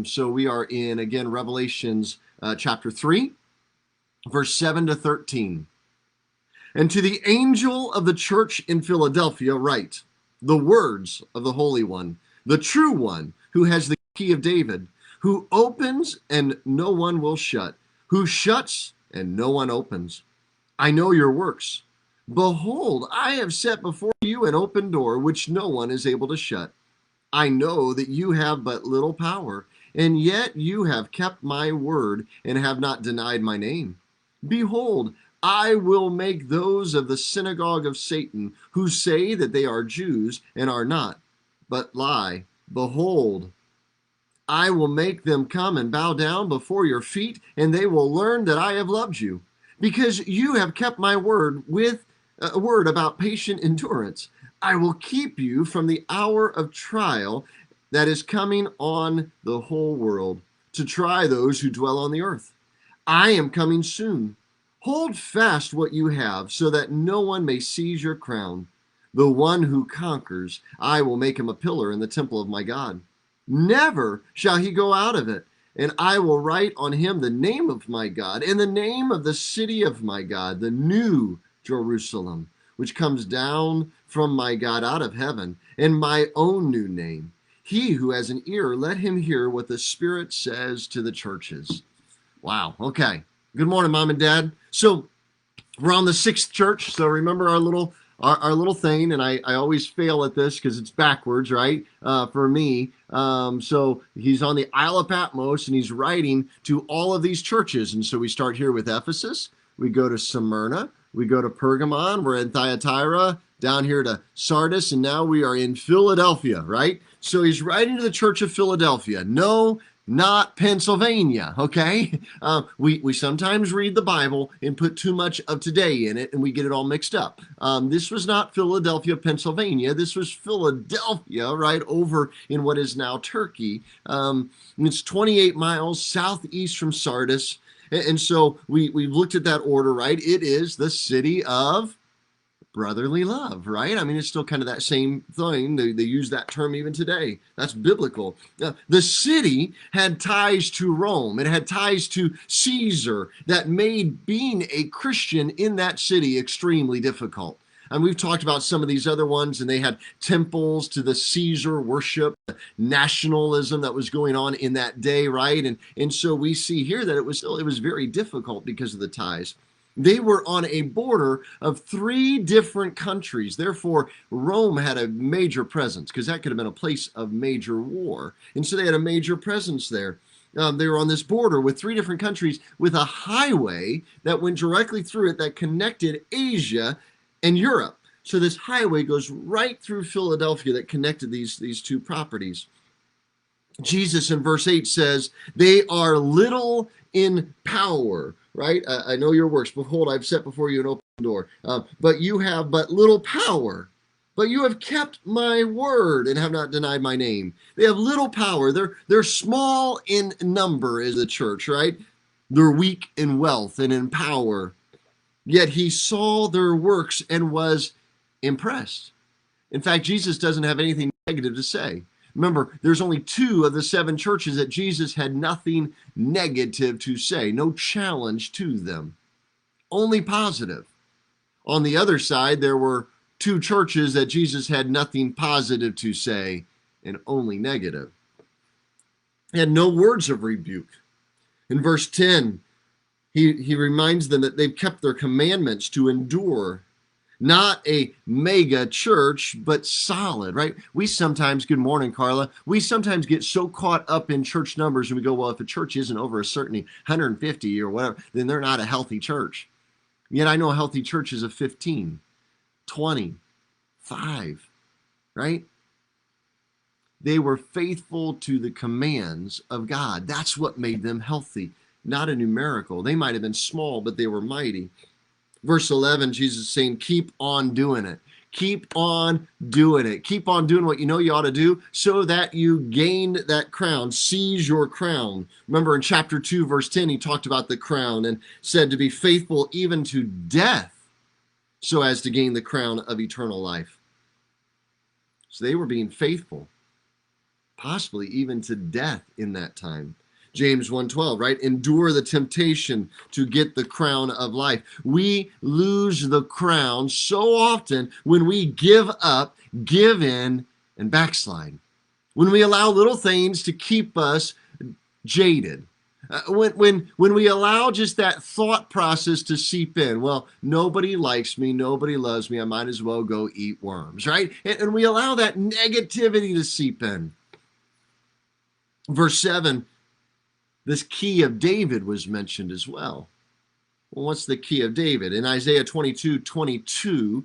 So we are in, again, Revelations chapter 3, verse 7 to 13. And to the angel of the church in Philadelphia write, the words of the Holy One, the true one, who has the key of David, who opens and no one will shut, who shuts and no one opens. I know your works. Behold, I have set before you an open door which no one is able to shut. I know that you have but little power, and yet you have kept my word and have not denied my name. Behold, I will make those of the synagogue of Satan who say that they are Jews and are not, but lie. Behold, I will make them come and bow down before your feet, and they will learn that I have loved you, because you have kept my word with a word about patient endurance. I will keep you from the hour of trial that is coming on the whole world to try those who dwell on the earth. I am coming soon. Hold fast what you have so that no one may seize your crown. The one who conquers, I will make him a pillar in the temple of my God. Never shall he go out of it. And I will write on him the name of my God and the name of the city of my God, the new Jerusalem, which comes down from my God out of heaven, and my own new name. He who has an ear, let him hear what the Spirit says to the churches. Wow. Okay. Good morning, Mom and Dad. So we're on the sixth church. So remember our little thing, and I always fail at this because it's backwards, right? For me. So he's on the Isle of Patmos, and he's writing to all of these churches. And so we start here with Ephesus. We go to Smyrna. We go to Pergamon. We're in Thyatira, down here to Sardis, and now we are in Philadelphia, right? So he's writing to the church of Philadelphia. No, not Pennsylvania, okay? We sometimes read the Bible and put too much of today in it, and we get it all mixed up. This was not Philadelphia, Pennsylvania. This was Philadelphia, right over in what is now Turkey. It's 28 miles southeast from Sardis. And so we've looked at that order, right? It is the city of brotherly love, right? I mean, it's still kind of that same thing. They use that term even today. That's biblical. The city had ties to Rome. It had ties to Caesar that made being a Christian in that city extremely difficult. And we've talked about some of these other ones, and they had temples to the Caesar worship, nationalism that was going on in that day, right? And so we see here that it was very difficult because of the ties. They were on a border of 3 different countries. Therefore, Rome had a major presence because that could have been a place of major war. And so they had a major presence there. They were on this border with 3 different countries with a highway that went directly through it that connected Asia and Europe. So this highway goes right through Philadelphia that connected these 2 properties. Jesus in verse 8 says, they are little in power, right? I know your works. Behold, I've set before you an open door. But you have but little power. But you have kept my word and have not denied my name. They have little power. They're small in number as the church, right? They're weak in wealth and in power. Yet he saw their works and was impressed. In fact, Jesus doesn't have anything negative to say. Remember, there's only 2 of the 7 churches that Jesus had nothing negative to say, no challenge to them, only positive. On the other side, there were 2 churches that Jesus had nothing positive to say and only negative. He had no words of rebuke. In verse 10, he reminds them that they've kept their commandments to endure. Not a mega church, but solid, right? We sometimes, good morning, Carla. We sometimes get so caught up in church numbers and we go, well, if a church isn't over a certain 150 or whatever, then they're not a healthy church. Yet I know a healthy church is of 15, 20, 5, right? They were faithful to the commands of God. That's what made them healthy, not a numerical. They might have been small, but they were mighty. Verse 11, Jesus is saying, keep on doing it. Keep on doing it. Keep on doing what you know you ought to do so that you gain that crown. Seize your crown. Remember in chapter 2, verse 10, he talked about the crown and said to be faithful even to death so as to gain the crown of eternal life. So they were being faithful. possibly even to death in that time. James 1:12, right? Endure the temptation to get the crown of life. We lose the crown so often when we give up, give in, and backslide. When we allow little things to keep us jaded. When we allow just that thought process to seep in, well, nobody likes me, nobody loves me, I might as well go eat worms, right? And we allow that negativity to seep in. Verse 7, this key of David was mentioned as well. Well, what's the key of David? In Isaiah 22:22,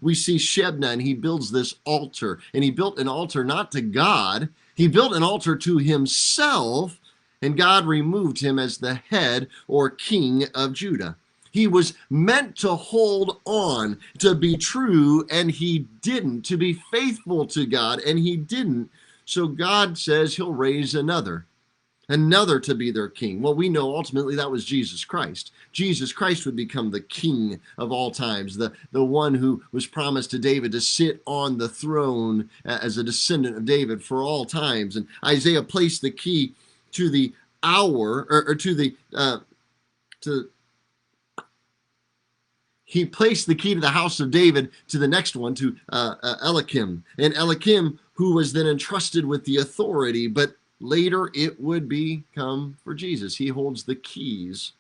we see Shebna, and he builds this altar. And he built an altar not to God, he built an altar to himself, and God removed him as the head or king of Judah. He was meant to hold on, to be true, and he didn't, to be faithful to God, and he didn't. So God says he'll raise another to be their king. Well, we know ultimately that was Jesus Christ. Jesus Christ would become the king of all times, the one who was promised to David to sit on the throne as a descendant of David for all times. And Isaiah placed the key to the hour, or to the he placed the key to the house of David to the next one, to Eliakim. And Eliakim, who was then entrusted with the authority, but later it would become for Jesus. He holds the keys.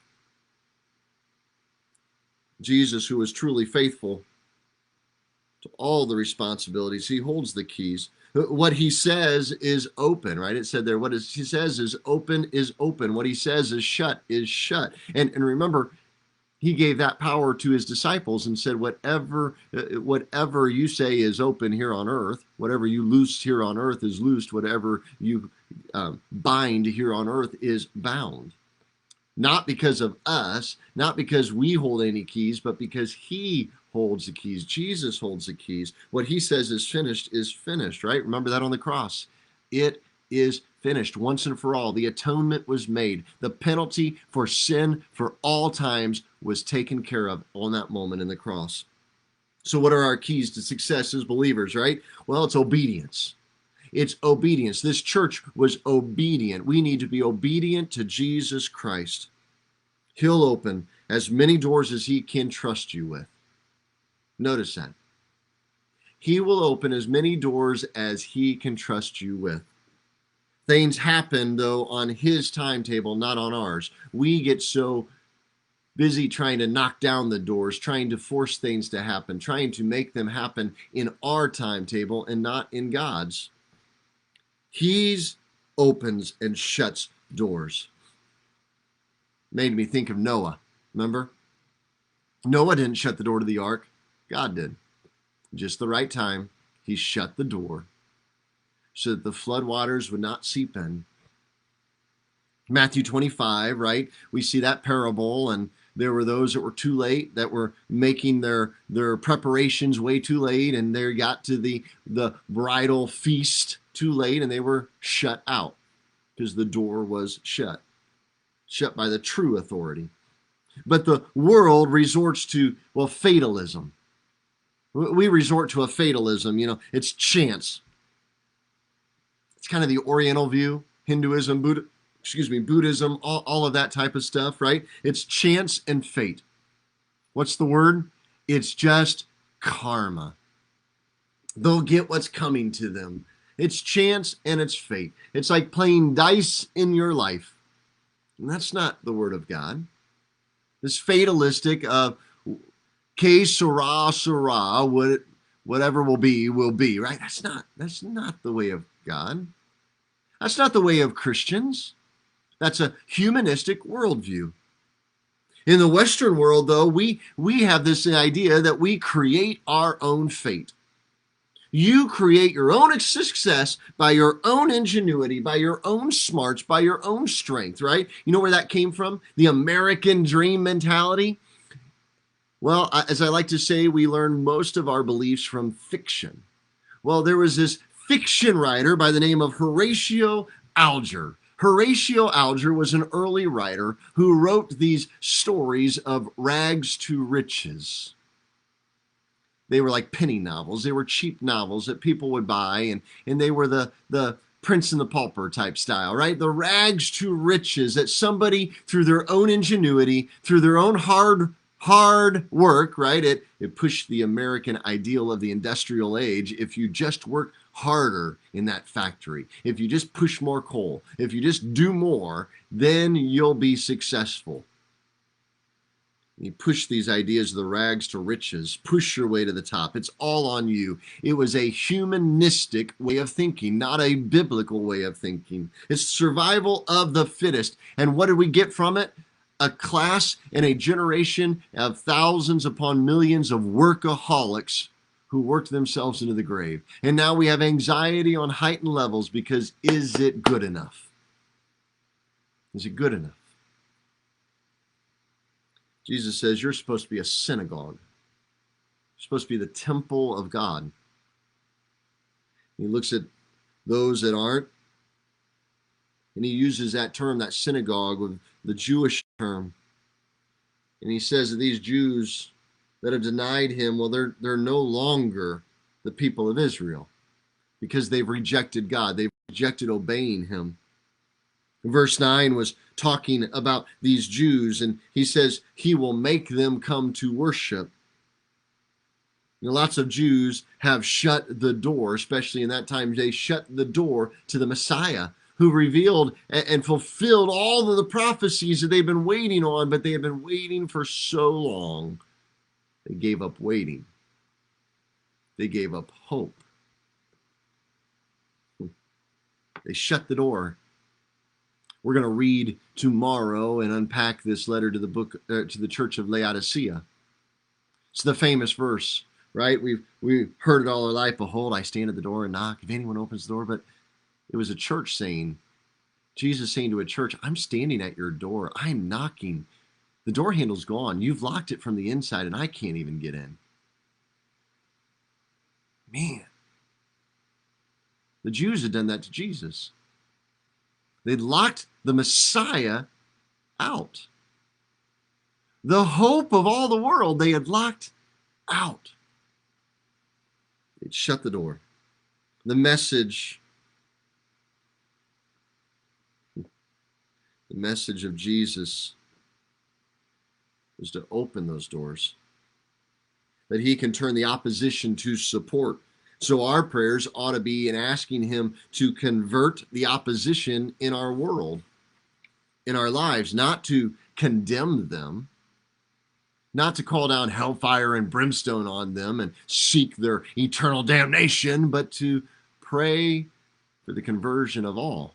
Jesus, who is truly faithful to all the responsibilities, he holds the keys. What he says is open, right? It said there, what he says is open is open. What he says is shut is shut. And remember, he gave that power to his disciples and said, whatever you say is open here on earth, whatever you loose here on earth is loosed, whatever you bind here on earth is bound. Not because of us, not because we hold any keys, but because he holds the keys. Jesus holds the keys. What he says is finished, right? Remember that on the cross. It is finished once and for all. The atonement was made. The penalty for sin for all times was taken care of on that moment in the cross. So what are our keys to success as believers, right? Well, it's obedience. It's obedience. This church was obedient. We need to be obedient to Jesus Christ. He'll open as many doors as he can trust you with. Notice that. He will open as many doors as he can trust you with. Things happen, though, on his timetable, not on ours. We get so busy trying to knock down the doors, trying to force things to happen, trying to make them happen in our timetable and not in God's. He opens and shuts doors. Made me think of Noah. Remember? Noah didn't shut the door to the ark. God did. Just the right time, he shut the door so that the floodwaters would not seep in. Matthew 25, right? We see that parable, and there were those that were too late, that were making their preparations way too late, and they got to the bridal feast too late, and they were shut out because the door was shut by the true authority. But the world resorts to, well, fatalism. We resort to a fatalism, it's chance. It's kind of the Oriental view, Hinduism, Buddhism, all of that type of stuff, right? It's chance and fate. What's the word? It's just karma. They'll get what's coming to them. It's chance and it's fate. It's like playing dice in your life. And that's not the word of God. This fatalistic que sera, whatever will be, right? That's not the way of God. That's not the way of Christians. That's a humanistic worldview. In the Western world, though, we have this idea that we create our own fate. You create your own success by your own ingenuity, by your own smarts, by your own strength, right? You know where that came from? The American dream mentality. Well, as I like to say, we learn most of our beliefs from fiction. Well, there was this fiction writer by the name of Horatio Alger. Horatio Alger was an early writer who wrote these stories of rags to riches. They were like penny novels. They were cheap novels that people would buy, and they were the Prince and the Pauper type style, right? The rags to riches, that somebody through their own ingenuity, through their own hard work, right? It pushed the American ideal of the industrial age. If you just work harder in that factory, if you just push more coal, if you just do more, then you'll be successful. You push these ideas of the rags to riches, push your way to the top. It's all on you. It was a humanistic way of thinking, not a biblical way of thinking. It's survival of the fittest. And what did we get from it? A class and a generation of thousands upon millions of workaholics who worked themselves into the grave. And now we have anxiety on heightened levels because is it good enough? Is it good enough? Jesus says you're supposed to be a synagogue. You're supposed to be the temple of God. He looks at those that aren't, and he uses that term, that synagogue, with the Jewish term. And he says that these Jews that have denied him, well, they're no longer the people of Israel because they've rejected God. They've rejected obeying him. Verse 9 was talking about these Jews, and he says he will make them come to worship. You know, lots of Jews have shut the door, especially in that time. They shut the door to the Messiah, who revealed and fulfilled all of the prophecies that they've been waiting on, but they have been waiting for so long. They gave up waiting. They gave up hope. They shut the door. We're going to read tomorrow and unpack this letter to the church of Laodicea. It's the famous verse, right? We've heard it all our life. Behold, I stand at the door and knock. If anyone opens the door, but it was a church saying, Jesus saying to a church, I'm standing at your door. I'm knocking. The door handle's gone. You've locked it from the inside, and I can't even get in. Man, the Jews had done that to Jesus. They'd locked the Messiah out. The hope of all the world they had locked out. They'd shut the door. The message of Jesus was to open those doors, that he can turn the opposition to support. So our prayers ought to be in asking him to convert the opposition in our world, in our lives, not to condemn them, not to call down hellfire and brimstone on them and seek their eternal damnation, but to pray for the conversion of all.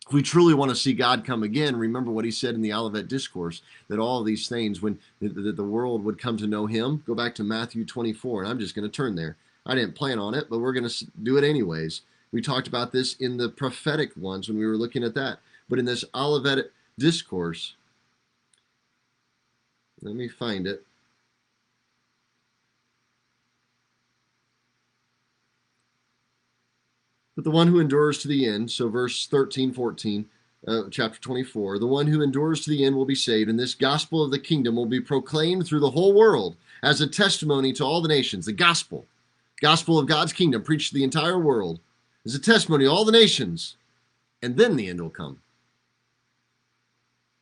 If we truly want to see God come again, remember what he said in the Olivet Discourse, that all of these things, when the world would come to know him. Go back to Matthew 24, and I'm just going to turn there. I didn't plan on it, but we're going to do it anyways. We talked about this in the prophetic ones when we were looking at that. But in this Olivet Discourse, let me find it. But the one who endures to the end, so verse 13, 14, chapter 24, the one who endures to the end will be saved, and this gospel of the kingdom will be proclaimed through the whole world as a testimony to all the nations. The gospel of God's kingdom preached to the entire world is a testimony to all the nations, and then the end will come.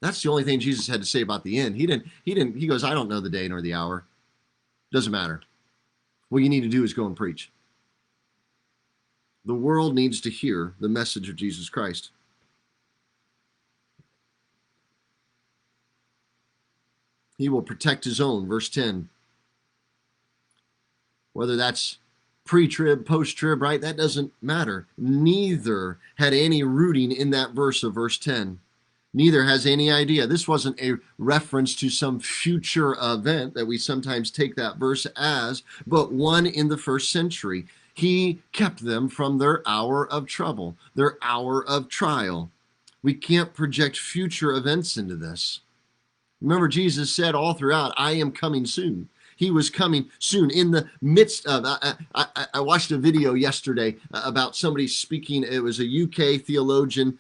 That's the only thing Jesus had to say about the end. He goes, I don't know the day nor the hour. Doesn't matter. What you need to do is go and preach. The world needs to hear the message of Jesus Christ. He will protect his own, verse 10. Whether that's pre-trib, post-trib, right? That doesn't matter. Neither had any rooting in that verse of verse 10. Neither has any idea. This wasn't a reference to some future event that we sometimes take that verse as, but one in the first century. He kept them from their hour of trouble, their hour of trial. We can't project future events into this. Remember, Jesus said all throughout, I am coming soon. he was coming soon. In the midst of, I watched a video yesterday about somebody speaking. It was a UK theologian,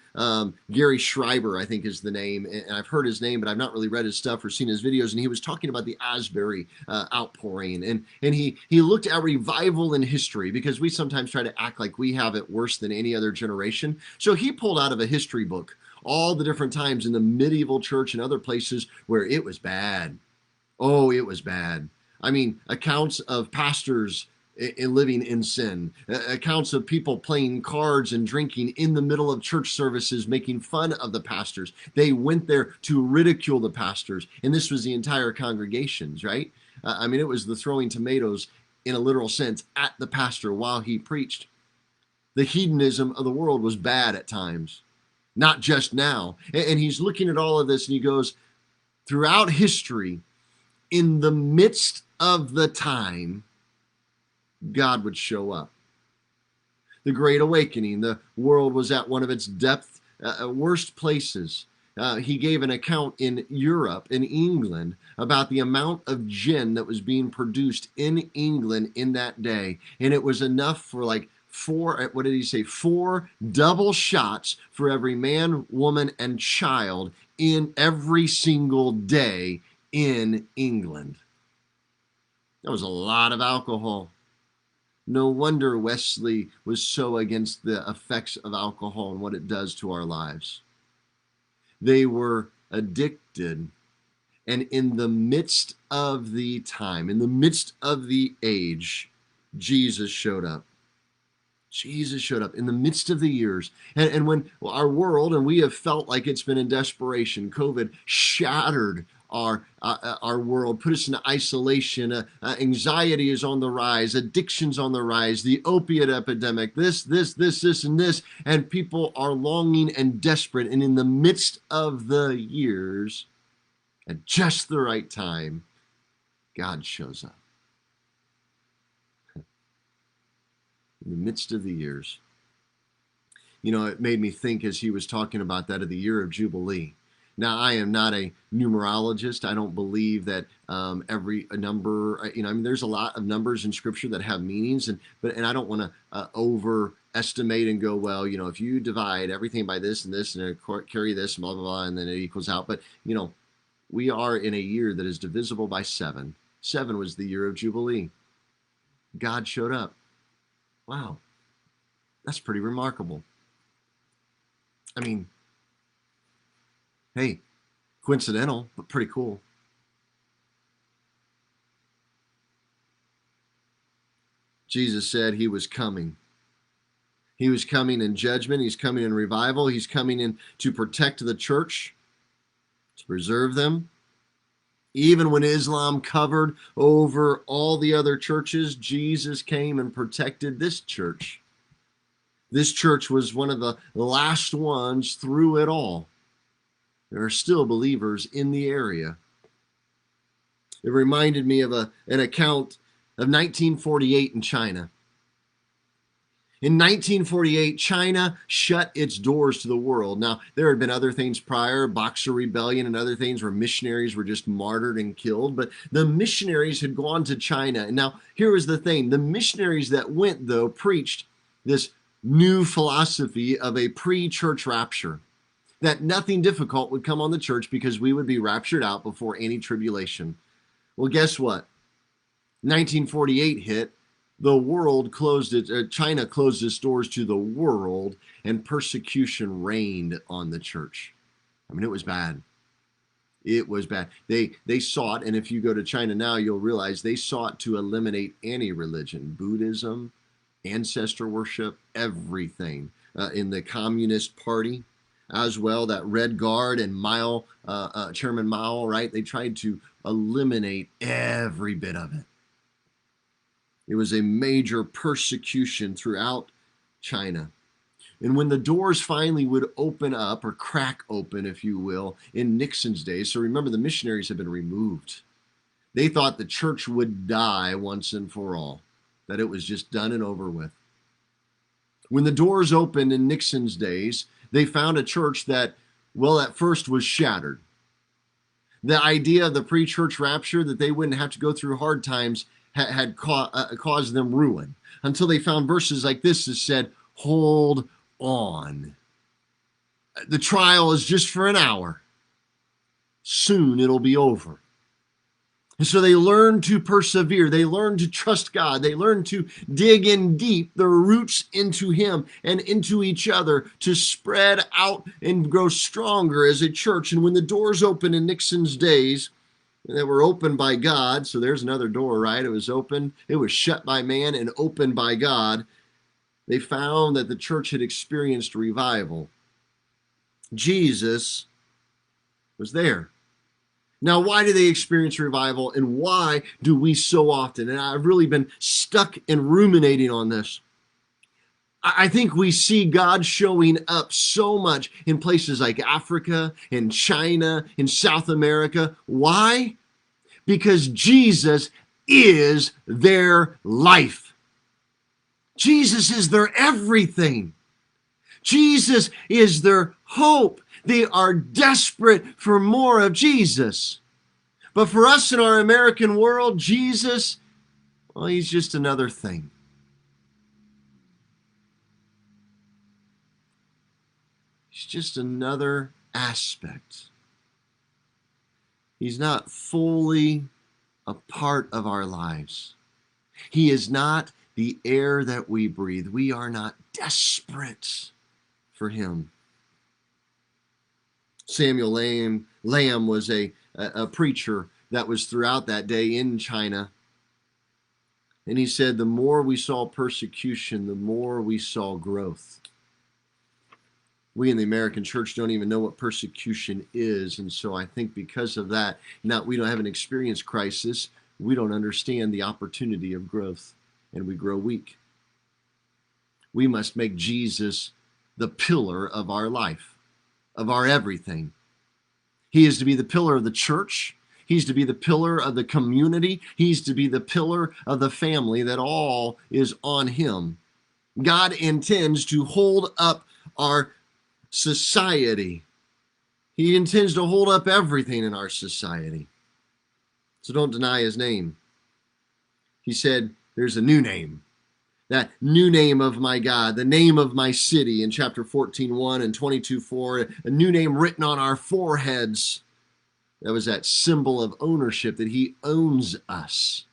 Gary Schreiber, I think is the name. And I've heard his name, but I've not really read his stuff or seen his videos. And he was talking about the Asbury outpouring. And he looked at revival in history, because we sometimes try to act like we have it worse than any other generation. So he pulled out of a history book all the different times in the medieval church and other places where it was bad. Oh, it was bad. I mean, accounts of pastors living in sin, accounts of people playing cards and drinking in the middle of church services, making fun of the pastors. They went there to ridicule the pastors, and this was the entire congregations, right? I mean, it was the throwing tomatoes in a literal sense at the pastor while he preached. The hedonism of the world was bad at times, not just now. And he's looking at all of this and he goes, throughout history, in the midst of the time, God would show up. The Great Awakening, the world was at one of its worst places. He gave an account in Europe, in England, about the amount of gin that was being produced in England in that day. And it was enough for like what did he say? 4 double shots for every man, woman, and child in every single day in England. That was a lot of alcohol. No wonder Wesley was so against the effects of alcohol and what it does to our lives. They were addicted. And in the midst of the time, in the midst of the age, Jesus showed up. Jesus showed up in the midst of the years. And when our world, and we have felt like it's been in desperation, COVID shattered our world, put us into isolation. Anxiety is on the rise, addiction's on the rise, the opiate epidemic, this, and this, and people are longing and desperate. And in the midst of the years, at just the right time, God shows up. In the midst of the years. You know, it made me think as he was talking about that of the year of Jubilee. Now, I am not a numerologist. I don't believe that every number, I mean, there's a lot of numbers in Scripture that have meanings, and I don't want to overestimate and go, well, if you divide everything by this and this and carry this and blah, blah, blah, and then it equals out. But, we are in a year that is divisible by 7. 7 was the year of Jubilee. God showed up. Wow, that's pretty remarkable. I mean, hey, coincidental, but pretty cool. Jesus said he was coming. He was coming in judgment. He's coming in revival. He's coming in to protect the church, to preserve them. Even when Islam covered over all the other churches, Jesus came and protected this church. This church was one of the last ones through it all. There are still believers in the area. It reminded me of an account of 1948 in China. In 1948, China shut its doors to the world. Now, there had been other things prior, Boxer Rebellion and other things where missionaries were just martyred and killed, but the missionaries had gone to China. And now, here was the thing. The missionaries that went, though, preached this new philosophy of a pre-church rapture, that nothing difficult would come on the church because we would be raptured out before any tribulation. Well, guess what? 1948 hit. The world China closed its doors to the world, and persecution reigned on the church. I mean, it was bad. It was bad. They sought, and if you go to China now, you'll realize they sought to eliminate any religion, Buddhism, ancestor worship, everything. In the Communist Party as well, that Red Guard and Mao, Chairman Mao, right? They tried to eliminate every bit of it. It was a major persecution throughout China. And when the doors finally would open up, or crack open, if you will, in Nixon's days, so remember the missionaries had been removed. They thought the church would die once and for all, that it was just done and over with. When the doors opened in Nixon's days, they found a church that, well, at first was shattered. The idea of the pre-church rapture, that they wouldn't have to go through hard times, had caused them ruin, until they found verses like this that said, hold on. The trial is just for an hour. Soon it'll be over. And so they learn to persevere. They learn to trust God. They learn to dig in deep, their roots into Him and into each other, to spread out and grow stronger as a church. And when the doors opened in Nixon's days, that were opened by God, so there's another door, right? It was open, it was shut by man and opened by God. They found that the church had experienced revival. Jesus was there. Now, why do they experience revival, and why do we so often? And I've really been stuck and ruminating on this. I think we see God showing up so much in places like Africa and China and South America. Why? Because Jesus is their life. Jesus is their everything. Jesus is their hope. They are desperate for more of Jesus. But for us in our American world, Jesus, well, he's just another thing. He's just another aspect. He's not fully a part of our lives. He is not the air that we breathe. We are not desperate for him. Samuel Lamb was a preacher that was throughout that day in China. And he said, the more we saw persecution, the more we saw growth. We in the American church don't even know what persecution is. And so I think because of that, we haven't experienced crisis, we don't understand the opportunity of growth, and we grow weak. We must make Jesus the pillar of our life, of our everything. He is to be the pillar of the church. He's to be the pillar of the community. He's to be the pillar of the family, that all is on him. God intends to hold up our society. He intends to hold up everything in our society. So don't deny his name. He said, there's a new name. That new name of my God, the name of my city in chapter 14:1 and 22:4, a new name written on our foreheads. That was that symbol of ownership, that he owns us.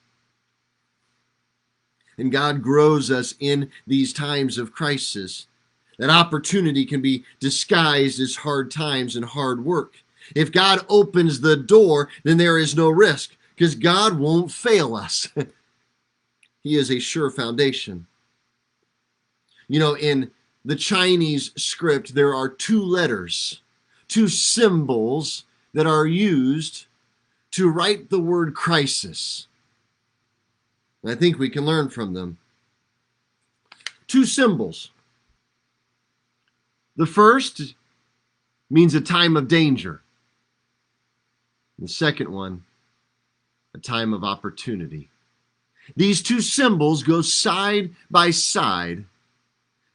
And God grows us in these times of crisis. That opportunity can be disguised as hard times and hard work. If God opens the door, then there is no risk, because God won't fail us. He is a sure foundation. You know, in the Chinese script, there are two letters, two symbols that are used to write the word crisis. And I think we can learn from them. Two symbols. The first means a time of danger. The second one, a time of opportunity. These two symbols go side by side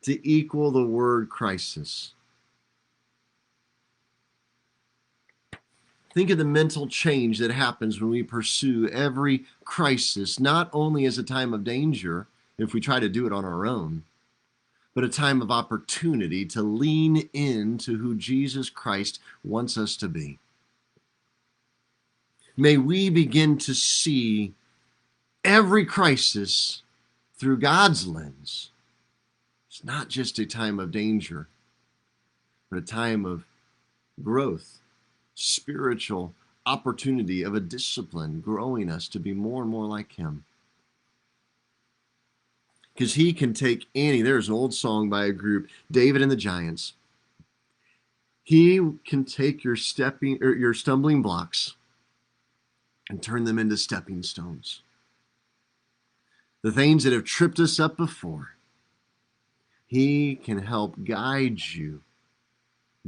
to equal the word crisis. Think of the mental change that happens when we pursue every crisis, not only as a time of danger, if we try to do it on our own, but a time of opportunity to lean into who Jesus Christ wants us to be. May we begin to see every crisis through God's lens. It's not just a time of danger, but a time of growth, spiritual opportunity, of a discipline growing us to be more and more like him. Because he can take any, there's an old song by a group, David and the Giants. He can take your stumbling blocks and turn them into stepping stones. The things that have tripped us up before, he can help guide you,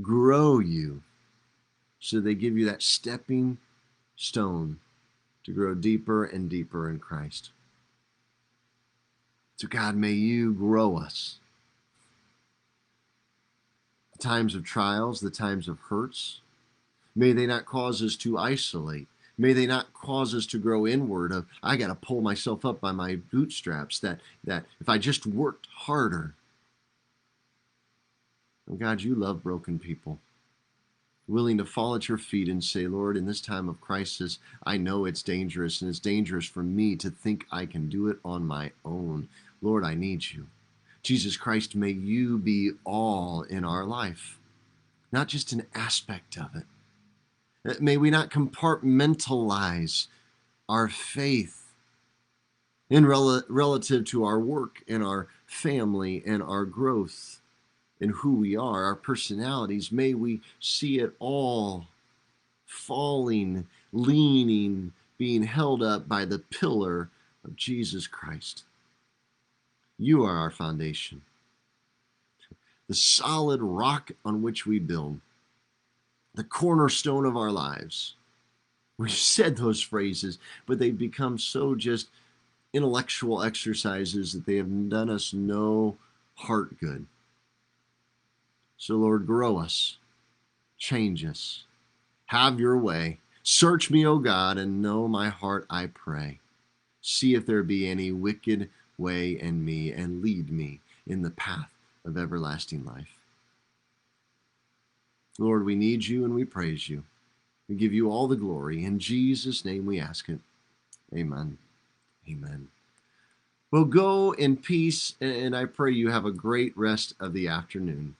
grow you, so they give you that stepping stone to grow deeper and deeper in Christ. So God, may you grow us. The times of trials, the times of hurts, May they not cause us to isolate. May they not cause us to grow inward of, I got to pull myself up by my bootstraps, that if I just worked harder. Oh God, you love broken people, willing to fall at your feet and say, Lord, in this time of crisis, I know it's dangerous, and it's dangerous for me to think I can do it on my own. Lord, I need you. Jesus Christ, may you be all in our life, not just an aspect of it. May we not compartmentalize our faith in relative to our work and our family and our growth and who we are, our personalities. May we see it all falling, leaning, being held up by the pillar of Jesus Christ. You are our foundation, the solid rock on which we build, the cornerstone of our lives. We've said those phrases, but they've become so just intellectual exercises that they have done us no heart good. So Lord, grow us, change us, have your way. Search me, O God, and know my heart, I pray. See if there be any wicked way in me, and lead me in the path of everlasting life. Lord, we need you and we praise you. We give you all the glory. In Jesus' name we ask it. Amen. Amen. Well, go in peace, and I pray you have a great rest of the afternoon.